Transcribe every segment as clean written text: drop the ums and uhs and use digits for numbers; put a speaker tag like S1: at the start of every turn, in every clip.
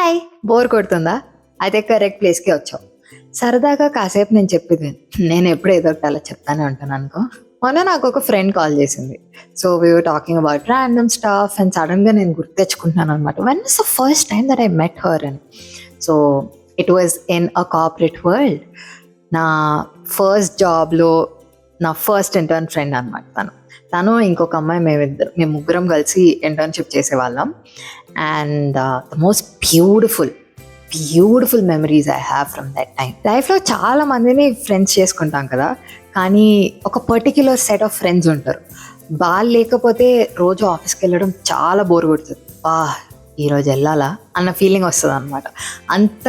S1: Hi, bore కొడుతుందా? అయితే correct ప్లేస్కి వచ్చావు. సరదాగా కాసేపు నేను చెప్పేది నేను ఎప్పుడు ఏదో ఒకటి అలా చెప్తానే ఉంటాను అనుకో. మొన్న నాకు ఒక ఫ్రెండ్ కాల్ చేసింది. So we were talking about random stuff and సడన్గా నేను గుర్తు తెచ్చుకుంటున్నాను అనమాట. When is the first time that I met her అని. So it was in a corporate world. నా ఫస్ట్ జాబ్లో నా ఫస్ట్ ఇంటర్న్ ఫ్రెండ్ అనమాట తను ఇంకొక అమ్మాయి మేము ముగ్గురం కలిసి ఇంటర్న్షిప్ చేసేవాళ్ళం. And the most beautiful memories I have from that time. లైఫ్లో చాలా మందిని ఫ్రెండ్స్ చేసుకుంటాం కదా, కానీ ఒక పర్టిక్యులర్ సెట్ ఆఫ్ ఫ్రెండ్స్ ఉంటారు. వాళ్ళు లేకపోతే రోజు ఆఫీస్కి వెళ్ళడం చాలా బోర్ కొడుతుంది. ఈరోజు వెళ్ళాలా అన్న ఫీలింగ్ వస్తుంది అనమాట. అంత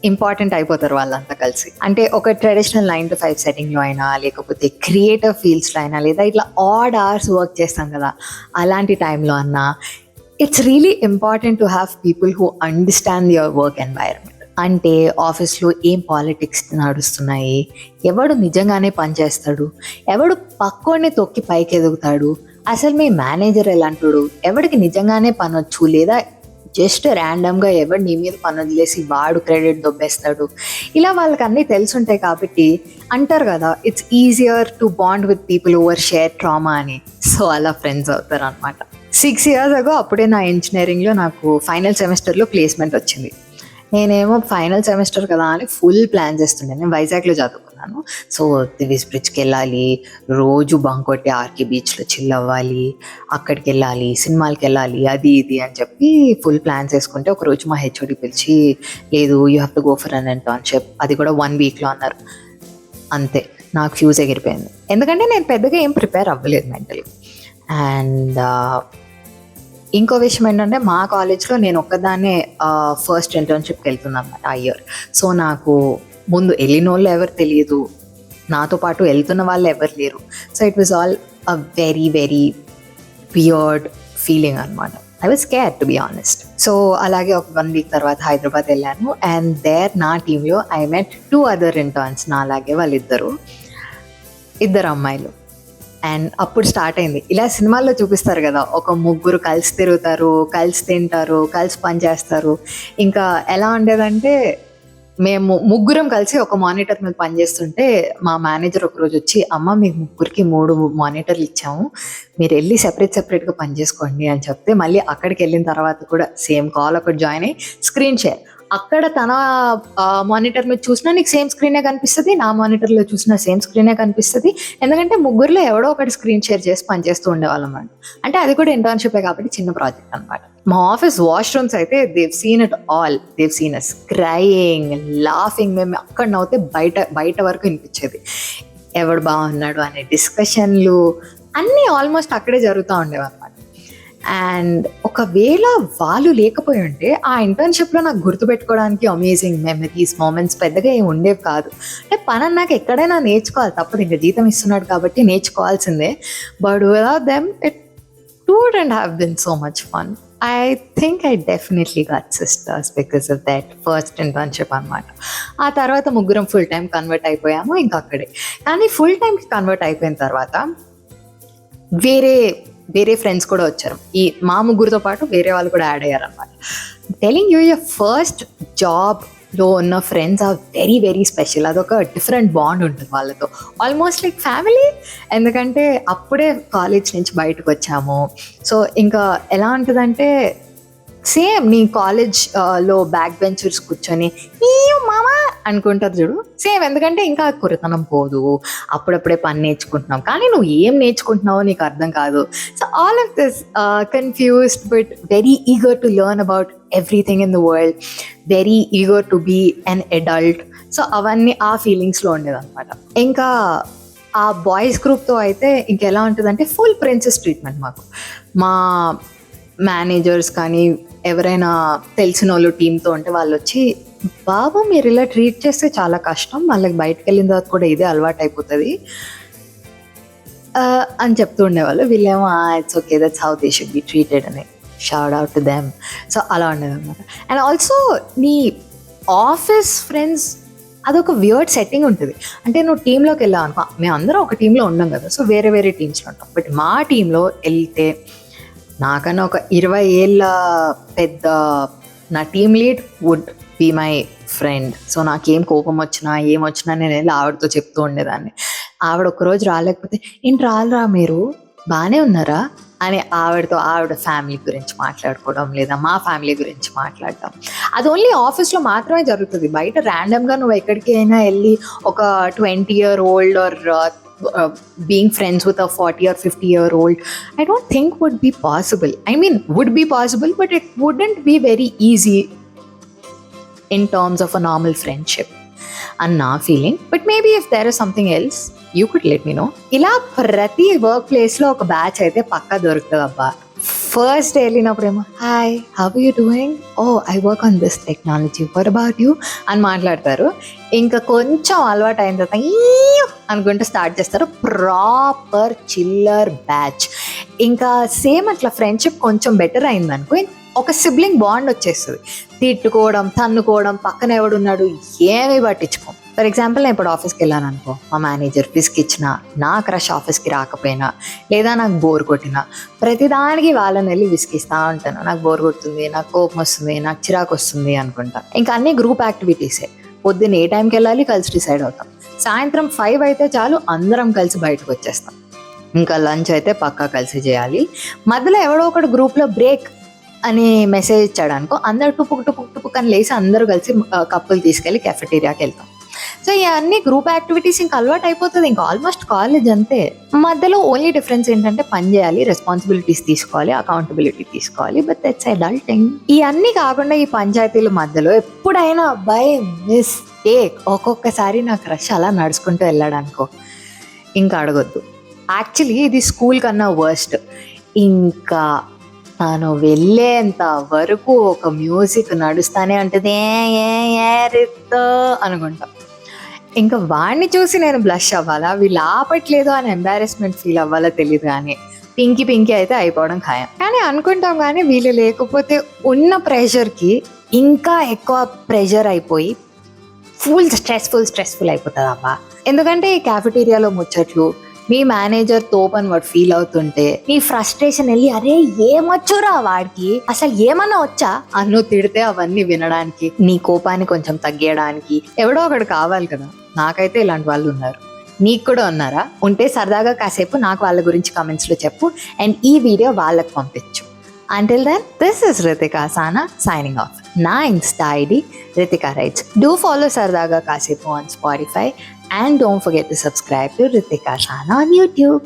S1: ఇంపార్టెంట్ అయిపోతారు వాళ్ళంతా కలిసి. అంటే ఒక ట్రెడిషనల్ 9 to 5 సెట్టింగ్లో అయినా, లేకపోతే క్రియేటివ్ ఫీల్డ్స్లో అయినా, లేదా ఇట్లా ఆడ్ అవర్స్ వర్క్ చేస్తాం కదా, అలాంటి టైంలో అన్నా it's really important to have people who understand your work environment. అంటే ఆఫీస్లో ఏం పాలిటిక్స్ నడుస్తున్నాయి, ఎవడు నిజంగానే పనిచేస్తాడు, ఎవడు పక్కోడిని తొక్కి పైకి ఎదుగుతాడు, అసలు మీ మేనేజర్ ఎలాంటాడు, ఎవడికి నిజంగానే పనొచ్చు, లేదా జస్ట్ ర్యాండమ్గా ఎవడు నీ మీద పని వదిలేసి వాడు క్రెడిట్ దొబ్బేస్తాడు, ఇలా వాళ్ళకి అన్నీ తెలుసుంటాయి. కాబట్టి అంటారు కదా, it's easier to bond with people over share trauma అని. సో అలా ఫ్రెండ్స్ అవుతారు అనమాట. 6 years ago అప్పుడే నా ఇంజనీరింగ్లో నాకు ఫైనల్ సెమిస్టర్లో ప్లేస్మెంట్ వచ్చింది. నేనేమో ఫైనల్ సెమిస్టర్ కదా అని ఫుల్ ప్లాన్ చేస్తుండే. నేను వైజాగ్లో చదువుకున్నాను. సో దివిస్ బ్రిడ్జ్కి వెళ్ళాలి, రోజు బంక్ కొట్టి ఆర్కే బీచ్లో చిల్ అవ్వాలి, అక్కడికి వెళ్ళాలి, సినిమాలకి వెళ్ళాలి, అది ఇది అని చెప్పి ఫుల్ ప్లాన్స్ వేసుకుంటే ఒకరోజు మా హెచ్ఓడి పిలిచి, లేదు you have to go for an internship, అది కూడా 1 weekలో అన్నారు. అంతే, నాకు ఫ్యూజ్ ఎగిరిపోయింది. ఎందుకంటే నేను పెద్దగా ఏం ప్రిపేర్ అవ్వలేదు మెంటలీ. అండ్ ఇంకో విషయం ఏంటంటే, మా కాలేజ్లో నేను ఒక్కదాన్నే ఫస్ట్ ఇంటర్న్షిప్కి వెళ్తున్నాను అనమాట ఆ ఇయర్. సో నాకు ముందు వెళ్ళిన వాళ్ళు ఎవరు తెలియదు, నాతో పాటు వెళ్తున్న వాళ్ళు ఎవరు లేరు. So it was all a very weird feeling అనమాట. I was scared to be honest. So అలాగే ఒక 1 week తర్వాత హైదరాబాద్ వెళ్ళాను. అండ్ దేర్ నా టీంలో ఐ మెట్ 2 other interns. నా అలాగే వాళ్ళిద్దరు అమ్మాయిలు. అండ్ అప్పుడు స్టార్ట్ అయింది. ఇలా సినిమాల్లో చూపిస్తారు కదా, ఒక ముగ్గురు కలిసి తిరుగుతారు, కలిసి తింటారు, కలిసి పని చేస్తారు. ఇంకా ఎలా ఉండేదంటే, మేము ముగ్గురం కలిసి ఒక మానిటర్ మీద పనిచేస్తుంటే మా మేనేజర్ ఒకరోజు వచ్చి, అమ్మ మీకు ముగ్గురికి 3 మానిటర్లు ఇచ్చాము, మీరు వెళ్ళి సెపరేట్గా పని చేసుకోండి అని చెప్తే, మళ్ళీ అక్కడికి వెళ్ళిన తర్వాత కూడా సేమ్ కాల్ ఒకటి జాయిన్ అయ్యి స్క్రీన్ షేర్. అక్కడ తన మానిటర్ మీద చూసినా నీకు సేమ్ స్క్రీనే కనిపిస్తుంది, నా మానిటర్లో చూసినా సేమ్ స్క్రీనే కనిపిస్తుంది. ఎందుకంటే ముగ్గురులో ఎవడో ఒకటి స్క్రీన్ షేర్ చేసి పనిచేస్తూ ఉండేవాళ్ళం అండి. అంటే అది కూడా ఇంటర్న్షిపే కాబట్టి చిన్న ప్రాజెక్ట్ అనమాట. మా ఆఫీస్ వాష్రూమ్స్ అయితే they've seen it all. They've seen us crying, laughing. మేము అక్కడ నవ్వుతే బయట వరకు వినిపించేది. ఎవడు బాగున్నాడు అనే డిస్కషన్లు అన్నీ ఆల్మోస్ట్ అక్కడే జరుగుతూ ఉండేవి అనమాట. అండ్ ఒకవేళ వాళ్ళు లేకపోయి ఉంటే ఆ ఇంటర్న్షిప్లో నాకు గుర్తుపెట్టుకోవడానికి అమేజింగ్ మెమరీస్, మూమెంట్స్ పెద్దగా ఏమి ఉండేవి కాదు. అంటే పని అన్నాక ఎక్కడైనా నేర్చుకోవాలి, తప్పదు, ఇంకా జీతం ఇస్తున్నాడు కాబట్టి నేర్చుకోవాల్సిందే. But without them it wouldn't have been so much fun. I think I definitely got sisters because of that first internship అనమాట. ఆ తర్వాత ముగ్గురం ఫుల్ టైం కన్వర్ట్ అయిపోయాము ఇంకా అక్కడే. కానీ ఫుల్ టైంకి కన్వర్ట్ అయిపోయిన తర్వాత వేరే ఫ్రెండ్స్ కూడా వచ్చారు. ఈ మా ముగ్గురితో పాటు వేరే వాళ్ళు కూడా యాడ్ అయ్యారు అనమాట. టెలింగ్ యూ, యువర్ ఫస్ట్ జాబ్లో ఉన్న ఫ్రెండ్స్ ఆర్ వెరీ స్పెషల్. అదొక డిఫరెంట్ బాండ్ ఉంటుంది వాళ్ళతో, ఆల్మోస్ట్ లైక్ ఫ్యామిలీ. ఎందుకంటే అప్పుడే కాలేజ్ నుంచి బయటకు వచ్చాము. సో ఇంకా ఎలా ఉంటుందంటే, సేమ్ నీ కాలేజ్లో బ్యాక్ బెంచర్స్ కూర్చొని మామా అనుకుంటారు చూడు, సేమ్. ఎందుకంటే ఇంకా కురతనం పోదు, అప్పుడప్పుడే పని నేర్చుకుంటున్నాం, కానీ నువ్వు ఏం నేర్చుకుంటున్నావో నీకు అర్థం కాదు. So all of this confused but very eager to learn about everything in the world, very eager to be an adult. So అవన్నీ ఆ ఫీలింగ్స్లో ఉండేదన్నమాట. ఇంకా ఆ బాయ్స్ గ్రూప్తో అయితే ఇంకెలా ఉంటుందంటే, ఫుల్ ప్రిన్సెస్ ట్రీట్మెంట్ మాకు. మా మేనేజర్స్ కానీ ఎవరైనా తెలిసిన వాళ్ళు టీంతో ఉంటే వాళ్ళు వచ్చి, బాబు మీరు ఇలా ట్రీట్ చేస్తే చాలా కష్టం, వాళ్ళకి బయటకు వెళ్ళిన తర్వాత కూడా ఇదే అలవాటు అయిపోతుంది అని చెప్తూ ఉండేవాళ్ళు. వీళ్ళేమో it's okay, that's how they should be treated అని. Shout out to them. So అలా ఉండేది అనమాట. అండ్ ఆల్సో నీ ఆఫీస్ ఫ్రెండ్స్ అదొక వియర్డ్ సెట్టింగ్ ఉంటుంది. అంటే నువ్వు టీంలోకి వెళ్ళావు అనుకో, మేము అందరం ఒక టీంలో ఉన్నాం కదా, సో వేరే టీమ్స్లో ఉంటాం. బట్ మా టీంలో వెళ్తే నాకన్నా ఒక 20 ఏళ్ళ పెద్ద నా team lead would be my friend. So నాకేం కోపం వచ్చినా ఏమొచ్చినా నేను వెళ్ళి ఆవిడతో చెప్తూ ఉండేదాన్ని. ఆవిడ ఒక్కరోజు రాలేకపోతే ఏంటి రాలరా మీరు బాగానే ఉన్నారా అని ఆవిడ ఫ్యామిలీ గురించి మాట్లాడుకోవడం, లేదా మా ఫ్యామిలీ గురించి మాట్లాడటం. అది ఓన్లీ ఆఫీస్లో మాత్రమే జరుగుతుంది. బయట ర్యాండమ్గా నువ్వు ఎక్కడికి అయినా వెళ్ళి ఒక 20-year-old or being friends with a 40 or 50-year-old, I don't think would be possible. I mean, would be possible, but it wouldn't be very easy in terms of a normal friendship. And నా ఫీలింగ్. But maybe if there is something else you could let me know. ఇలా ప్రతి work ప్లేస్లో ఒక batch అయితే పక్కా దొరుకుతుంది అబ్బా. ఫస్ట్ వెళ్ళినప్పుడేమో hi how are you doing, oh I work on this technology, what about you అని మాట్లాడతారు. ఇంకా కొంచెం అలవాటు అయిన తర్వాత అనుకుంటూ స్టార్ట్ చేస్తారు. ప్రాపర్ చిల్లర్ బ్యాచ్. ఇంకా సేమ్ అట్లా ఫ్రెండ్షిప్ కొంచెం బెటర్ అయిందనుకో ఒక సిబ్లింగ్ బాండ్ వచ్చేస్తుంది. తిట్టుకోవడం, తన్నుకోవడం, పక్కన ఎవడున్నాడు ఏమీ పట్టించుకోం. ఫర్ ఎగ్జాంపుల్ నేను ఇప్పుడు ఆఫీస్కి వెళ్ళాను అనుకో, మా మేనేజర్ విస్క్ ఇచ్చినా, నా క్రష్ ఆఫీస్కి రాకపోయినా, లేదా నాకు బోర్ కొట్టినా, ప్రతిదానికి వాళ్ళని వెళ్ళి విసిగిస్తూ ఉంటాను. నాకు బోర్ కొడుతుంది, నాకు కోపం వస్తుంది, నాకు చిరాకు వస్తుంది అనుకుంటా. ఇంకా అన్ని గ్రూప్ యాక్టివిటీసే. పొద్దున్న ఏ టైంకి వెళ్ళాలి కలిసి డిసైడ్ అవుతాం. సాయంత్రం 5 అయితే చాలు అందరం కలిసి బయటకు వచ్చేస్తాం. ఇంకా లంచ్ అయితే పక్కా కలిసి చేయాలి. మధ్యలో ఎవడో ఒకడు గ్రూప్లో బ్రేక్ అని మెసేజ్ ఇచ్చాడు అనుకో, అందరు టుపుక్ అని లేసి అందరూ కలిసి కప్పులు తీసుకెళ్ళి కెఫెటీరియాకి వెళ్తాం. సో ఇవన్నీ గ్రూప్ యాక్టివిటీస్ ఇంకా అలవాటు అయిపోతుంది. ఇంకా ఆల్మోస్ట్ కాలేజ్ అంతే. మధ్యలో ఓన్లీ డిఫరెన్స్ ఏంటంటే పని చేయాలి, రెస్పాన్సిబిలిటీస్ తీసుకోవాలి, అకౌంటబిలిటీ తీసుకోవాలి. But that's adulting. ఇవన్నీ కాకుండా ఈ పంచాయతీల మధ్యలో ఎప్పుడైనా బై మిస్టేక్ ఒక్కొక్కసారి నా క్రష్ అలా నడుచుకుంటూ వెళ్ళాడు అనుకో, ఇంకా అడగొద్దు. యాక్చువల్లీ ఇది స్కూల్ కన్నా వర్స్ట్. ఇంకా తను వెళ్ళేంత వరకు ఒక మ్యూజిక్ నడుస్తానే ఉంటుంది అనుకుంటా. ఇంకా వాడిని చూసి నేను బ్లష్ అవ్వాలా, వీళ్ళు ఆపట్లేదు అని ఎంబారెస్మెంట్ ఫీల్ అవ్వాలా తెలియదు, కానీ పింకి అయితే అయిపోవడం ఖాయం. కానీ అనుకుంటాం కానీ వీళ్ళు లేకపోతే ఉన్న ప్రెషర్కి ఇంకా ఎక్కువ ప్రెషర్ అయిపోయి ఫుల్ స్ట్రెస్ఫుల్ అయిపోతుంది అబ్బా. ఎందుకంటే ఈ క్యాఫెటీరియాలో ముచ్చట్లు, మీ మేనేజర్ తోపని వాడు ఫీల్ అవుతుంటే నీ ఫ్రస్ట్రేషన్ వెళ్ళి అరే ఏమొచ్చురా వాడికి, అసలు ఏమన్నా వచ్చా అన్ను తిడితే అవన్నీ వినడానికి, నీ కోపాన్ని కొంచెం తగ్గేయడానికి ఎవడో ఒకడు కావాలి కదా. నాకైతే ఇలాంటి వాళ్ళు ఉన్నారు. నీకు కూడా ఉన్నారా? ఉంటే సరదాగా కాసేపు నాకు వాళ్ళ గురించి కమెంట్స్లో చెప్పు అండ్ ఈ వీడియో వాళ్ళకి పంపించు. Until then, this is Ritika Asana signing off. Na Insta ID Ritika Writes. Do follow Sardaga Kasepu on Spotify and don't forget to subscribe to Ritika Asana on YouTube.